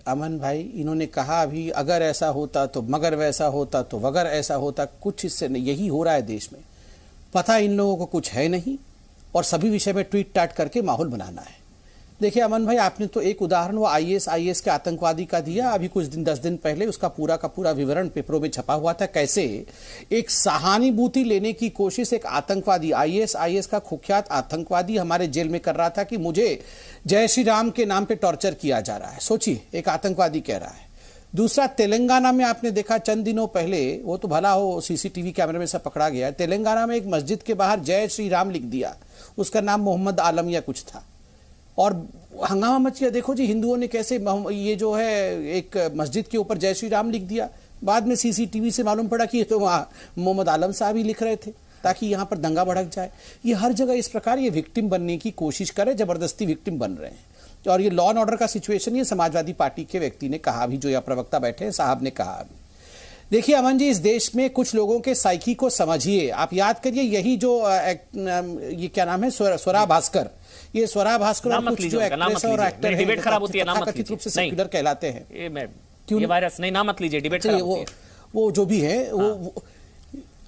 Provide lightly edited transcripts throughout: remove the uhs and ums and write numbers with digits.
अमन भाई, इन्होंने कहा अभी अगर ऐसा होता तो मगर वैसा होता तो वगर ऐसा होता, कुछ इससे नहीं, यही हो रहा है देश में। पता इन लोगों को कुछ है नहीं और सभी विषय में ट्वीट टाट करके माहौल बनाना है। देखिए अमन भाई, आपने तो एक उदाहरण वो आईएस के आतंकवादी का दिया, अभी कुछ दिन 10 दिन पहले उसका पूरा का पूरा विवरण पेपरों में छपा हुआ था। कैसे एक सहानुभूति लेने की कोशिश एक आतंकवादी आईएस का कुख्यात आतंकवादी हमारे जेल में कर रहा था कि मुझे जय श्री राम के नाम पे टॉर्चर किया जा रहा है। सोचिए, एक आतंकवादी कह रहा है। दूसरा, तेलंगाना में आपने देखा चंद दिनों पहले, वो तो भला हो सीसीटीवी कैमरे में सब पकड़ा गया, तेलंगाना में एक मस्जिद के बाहर जय श्री राम लिख दिया, उसका नाम मोहम्मद आलम या कुछ था, और हंगामा मच गया। देखो जी, हिंदुओं ने कैसे ये जो है एक मस्जिद के ऊपर जय श्री राम लिख दिया। बाद में सीसीटीवी से मालूम पड़ा कि ये तो वहाँ मोहम्मद आलम साहब ही लिख रहे थे ताकि यहाँ पर दंगा भड़क जाए। ये हर जगह इस प्रकार ये विक्टिम बनने की कोशिश करे, जबरदस्ती विक्टिम बन रहे हैं। और ये लॉ एंड ऑर्डर का सिचुएशन, ये समाजवादी पार्टी के व्यक्ति ने कहा अभी, जो यह प्रवक्ता बैठे हैं साहब ने कहा अभी। देखिए अमन जी, इस देश में कुछ लोगों के साइकी को समझिए। आप याद करिए, यही जो ये क्या नाम है, स्वरा भास्कर, ये स्वरा भास्कर और कुछ जो एक्ट्रेस और एक्टर है, डिबेट खराब होती है, नाम मत रूप से सेक्युलर कहलाते हैं। ये वायरस नहीं, नाम मत लीजिए, डिबेट खराब होती है। वो जो भी है वो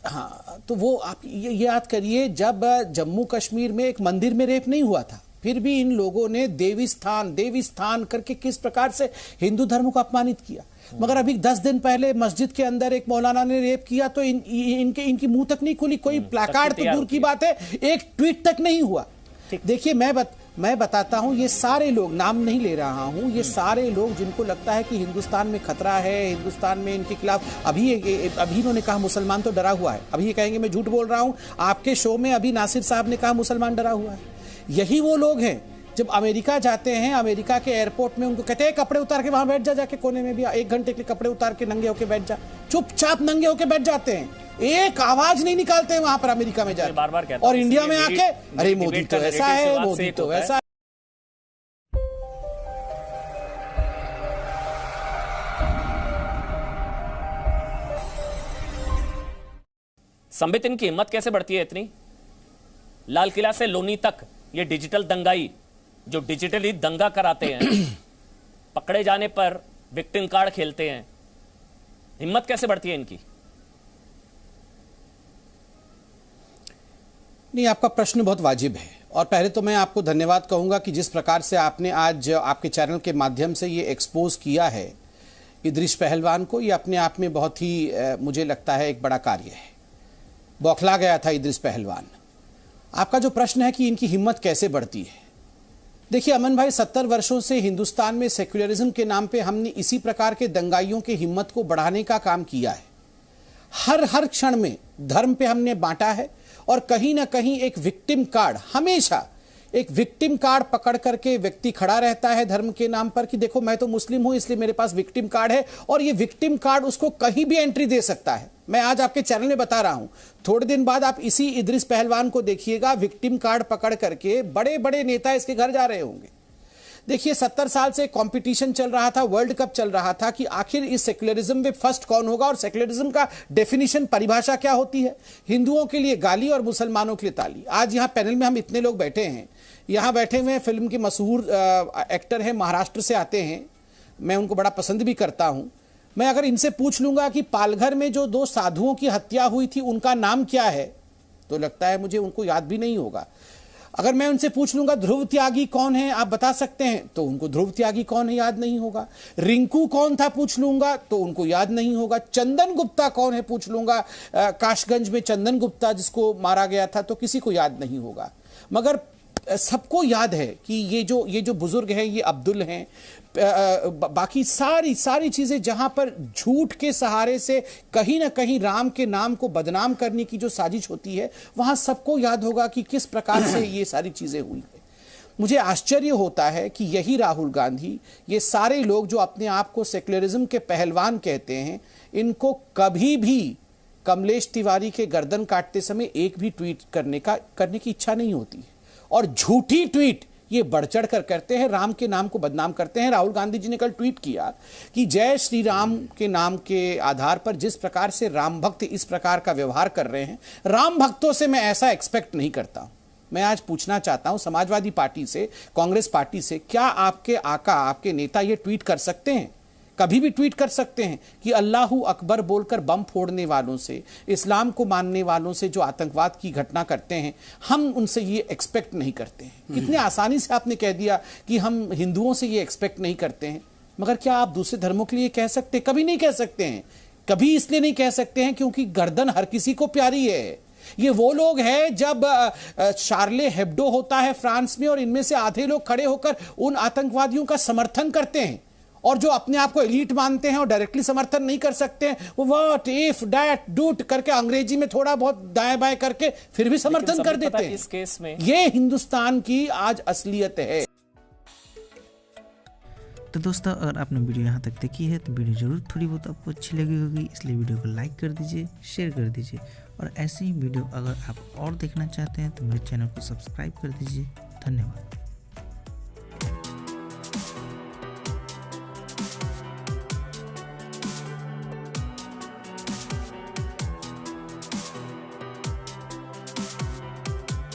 हाँ, तो वो आप ये याद करिए, जब जम्मू कश्मीर में एक मंदिर में रेप नहीं हुआ था, फिर भी इन लोगों ने देवी स्थान करके किस प्रकार से हिंदू धर्म को अपमानित किया। मगर अभी 10 दिन पहले मस्जिद के अंदर एक मौलाना ने रेप किया तो इनकी मुंह तक नहीं खुली, कोई प्लाकार्ड तो दूर की बात है, एक ट्वीट तक नहीं हुआ। देखिए मैं बताता हूं, ये सारे लोग, नाम नहीं ले रहा हूं, ये सारे लोग जिनको लगता है कि हिंदुस्तान में खतरा है, हिंदुस्तान में इनके खिलाफ, अभी इन्होंने कहा मुसलमान तो डरा हुआ है, अभी ये कहेंगे मैं झूठ बोल रहा हूं, आपके शो में अभी नासिर साहब ने कहा मुसलमान डरा हुआ है। यही वो लोग हैं जब अमेरिका जाते हैं, अमेरिका के एयरपोर्ट में उनको कहते हैं कपड़े उतार के वहां बैठ जा, जाके कोने में भी 1 घंटे के लिए कपड़े उतार के नंगे होके बैठ जा, चुपचाप नंगे होके बैठ जाते हैं, एक आवाज नहीं निकालते हैं वहां पर अमेरिका में जाके। बार-बार कहता और इंडिया में आके अरे मोदी तो ऐसा है, मोदी तो वैसा। संबित, इनकी हिम्मत कैसे बढ़ती है इतनी? लाल किला से लोनी तक ये डिजिटल दंगाई, जो डिजिटली दंगा कराते हैं, पकड़े जाने पर विक्टिम कार्ड खेलते हैं, हिम्मत कैसे बढ़ती है इनकी? नहीं, आपका प्रश्न बहुत वाजिब है, और पहले तो मैं आपको धन्यवाद कहूंगा कि जिस प्रकार से आपने आज आपके चैनल के माध्यम से ये एक्सपोज किया है इदरीश पहलवान को, ये अपने आप में बहुत ही मुझे लगता है एक बड़ा कार्य है। बौखला गया था इदरीश पहलवान। आपका जो प्रश्न है कि इनकी हिम्मत कैसे बढ़ती है, देखिए अमन भाई, 70 वर्षों से हिंदुस्तान में सेक्युलरिज्म के नाम पे हमने इसी प्रकार के दंगाइयों की हिम्मत को बढ़ाने का काम किया है। हर क्षण में धर्म पे हमने बांटा है, और कहीं ना कहीं एक विक्टिम कार्ड, हमेशा एक विक्टिम कार्ड पकड़ करके व्यक्ति खड़ा रहता है धर्म के नाम पर कि देखो मैं तो मुस्लिम हूं इसलिए मेरे पास विक्टिम कार्ड है, और ये विक्टिम कार्ड उसको कहीं भी एंट्री दे सकता है। मैं आज आपके चैनल में बता रहा हूं, थोड़े दिन बाद आप इसी इदरीश पहलवान को देखिएगा, विक्टिम कार्ड पकड़ करके बड़े बड़े नेता इसके घर जा रहे होंगे। देखिए 70 साल से कंपटीशन चल रहा था, वर्ल्ड कप चल रहा था कि आखिर इस सेक्युलरिज्म में फर्स्ट कौन होगा, और सेक्युलरिज्म का डेफिनेशन, परिभाषा क्या होती है? हिंदुओं के लिए गाली और मुसलमानों के लिए ताली। आज यहाँ पैनल में हम इतने लोग बैठे हैं, यहाँ बैठे हुए फिल्म के मशहूर एक्टर हैं, महाराष्ट्र से आते हैं, मैं उनको बड़ा पसंद भी करता हूं। मैं अगर इनसे पूछ लूंगा कि पालघर में जो 2 साधुओं की हत्या हुई थी उनका नाम क्या है, तो लगता है मुझे उनको याद भी नहीं होगा। अगर मैं उनसे पूछ लूंगा ध्रुव त्यागी कौन है, आप बता सकते हैं, तो उनको ध्रुव त्यागी कौन है याद नहीं होगा। रिंकू कौन था पूछ लूंगा तो उनको याद नहीं होगा। चंदन गुप्ता कौन है पूछ लूंगा, काशगंज में चंदन गुप्ता जिसको मारा गया था, तो किसी को याद नहीं होगा। मगर सबको याद है कि ये जो बुजुर्ग हैं, ये अब्दुल हैं, बाकी सारी चीजें जहां पर झूठ के सहारे से कहीं ना कहीं राम के नाम को बदनाम करने की जो साजिश होती है, वहां सबको याद होगा कि किस प्रकार से ये सारी चीजें हुई है। मुझे आश्चर्य होता है कि यही राहुल गांधी, ये सारे लोग जो अपने आप को सेक्युलरिज्म के पहलवान कहते हैं, इनको कभी भी कमलेश तिवारी के गर्दन काटते समय एक भी ट्वीट करने की इच्छा नहीं होती है, और झूठी ट्वीट ये बढ़ चढ़ कर करते हैं, राम के नाम को बदनाम करते हैं। राहुल गांधी जी ने कल ट्वीट किया कि जय श्री राम के नाम के आधार पर जिस प्रकार से राम भक्त इस प्रकार का व्यवहार कर रहे हैं, राम भक्तों से मैं ऐसा एक्सपेक्ट नहीं करता। मैं आज पूछना चाहता हूं समाजवादी पार्टी से, कांग्रेस पार्टी से, क्या आपके आका, आपके नेता ये ट्वीट कर सकते हैं? कभी भी ट्वीट कर सकते हैं कि अल्लाहू अकबर बोलकर बम फोड़ने वालों से, इस्लाम को मानने वालों से जो आतंकवाद की घटना करते हैं, हम उनसे ये एक्सपेक्ट नहीं करते हैं। कितने आसानी से आपने कह दिया कि हम हिंदुओं से ये एक्सपेक्ट नहीं करते हैं। मगर क्या आप दूसरे धर्मों के लिए कह सकते? कभी नहीं कह सकते हैं। कभी इसलिए नहीं कह सकते हैं क्योंकि गर्दन हर किसी को प्यारी है। ये वो लोग हैं, जब शार्ले हेब्डो होता है फ्रांस में और इनमें से आधे लोग खड़े होकर उन आतंकवादियों का समर्थन करते हैं, और जो अपने आप को एलीट मानते हैं और डायरेक्टली समर्थन नहीं कर सकते हैं, वो व्हाट इफ दैट डूट करके अंग्रेजी में थोड़ा बहुत दाएं बाएं करके फिर भी समर्थन कर देते हैं। इस केस में ये हिंदुस्तान की आज असलियत है। तो दोस्तों, अगर आपने वीडियो यहाँ तक देखी है तो वीडियो जरूर थोड़ी बहुत आपको अच्छी लगी होगी, इसलिए वीडियो को लाइक कर दीजिए, शेयर कर दीजिए, और ऐसे ही वीडियो अगर आप और देखना चाहते हैं तो मेरे चैनल को सब्सक्राइब कर दीजिए। धन्यवाद।